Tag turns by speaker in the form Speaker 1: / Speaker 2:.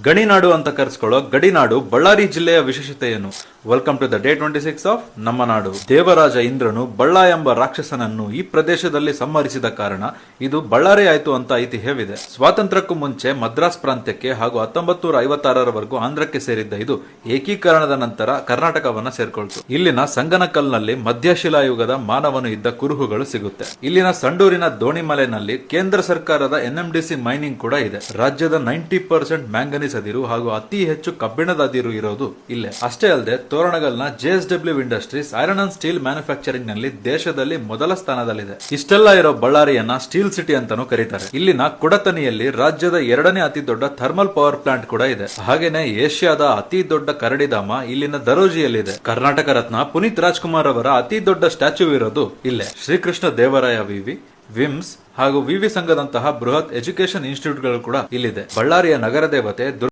Speaker 1: ಗಣಿನಾಡು ಅಂತ ಕರೆಸ್ಕೊಳ್ಳೋ ಗಡಿನಾಡು ಬಳ್ಳಾರಿ ಜಿಲ್ಲೆಯ ವಿಶೇಷತೆ ಏನು? Welcome to the day 26 of ನಮ್ಮ ನಾಡು. ದೇವರಾಜ ಇಂದ್ರನು ಬಳ್ಳ ಎಂಬ ರಾಕ್ಷಸನನ್ನು ಈ ಪ್ರದೇಶದಲ್ಲಿ ಸಂಹರಿಸಿದ ಕಾರಣ ಇದು ಬಳ್ಳಾರಿ ಆಯ್ತು ಅಂತ ಐತಿಹ್ಯವಿದೆ. ಸ್ವಾತಂತ್ರ್ಯಕ್ಕೂ ಮುಂಚೆ ಮದ್ರಾಸ್ ಪ್ರಾಂತ್ಯಕ್ಕೆ ಹಾಗೂ 1956ರವರೆಗೂ ಆಂಧ್ರಕ್ಕೆ ಸೇರಿದ್ದ ಇದು ಏಕೀಕರಣದ ನಂತರ ಕರ್ನಾಟಕವನ್ನ ಸೇರ್ಕೊಳ್ತು. ಇಲ್ಲಿನ ಸಂಗನಕಲ್ನಲ್ಲಿ ಮಧ್ಯಶಿಲಾಯುಗದ ಮಾನವನು ಇದ್ದ ಕುರುಹುಗಳು ಸಿಗುತ್ತೆ. ಇಲ್ಲಿನ ಸಂಡೂರಿನ ದೋಣಿಮಲೆನಲ್ಲಿ ಕೇಂದ್ರ ಸರ್ಕಾರದ NMDC ಮೈನಿಂಗ್ ಕೂಡ ಇದೆ. ರಾಜ್ಯದ 90% ಮ್ಯಾಂಗನೀಸ್ ಅದಿರು ಹಾಗೂ ಅತಿ ಹೆಚ್ಚು ಕಬ್ಬಿಣದ ಅದಿರು ಇರೋದು ಇಲ್ಲೇ. ಅಷ್ಟೇ ಅಲ್ಲದೆ ತೋರಣಗಲ್ನ JSW industries iron and steel manufacturing ನಲ್ಲಿ ದೇಶದಲ್ಲಿ ಮೊದಲ ಸ್ಥಾನದಲ್ಲಿದೆ. ಇಷ್ಟೆಲ್ಲ ಇರೋ ಬಳ್ಳಾರಿಯನ್ನ ಸ್ಟೀಲ್ ಸಿಟಿ ಅಂತಾನೂ ಕರೀತಾರೆ. ಇಲ್ಲಿನ ಕುಡತನಿಯಲ್ಲಿ ರಾಜ್ಯದ 2ನೇ ಅತಿ ದೊಡ್ಡ ಥರ್ಮಲ್ ಪವರ್ ಪ್ಲಾಂಟ್ ಕೂಡ ಇದೆ. ಹಾಗೇನೆ ಏಷ್ಯಾದ ಅತಿ ದೊಡ್ಡ ಕರಡಿಧಾಮ ಇಲ್ಲಿನ ದರೋಜಿಯಲ್ಲಿದೆ. ಕರ್ನಾಟಕ ರತ್ನ ಪುನೀತ್ ರಾಜ್ಕುಮಾರ್ ಅವರ ಅತಿ ದೊಡ್ಡ ಸ್ಟ್ಯಾಚ್ಯೂ ಇರೋದು ಇಲ್ಲೇ. ಶ್ರೀಕೃಷ್ಣ ದೇವರಾಯ ವಿವಿ, ವಿಮ್ಸ್ ಹಾಗೂ ವಿವಿ ಸಂಘದಂತಹ ಬೃಹತ್ ಎಜುಕೇಶನ್ ಇನ್ಸ್ಟಿಟ್ಯೂಟ್ಗಳು ಕೂಡ ಇಲ್ಲಿದೆ. ಬಳ್ಳಾರಿಯ ನಗರ ದೇವತೆ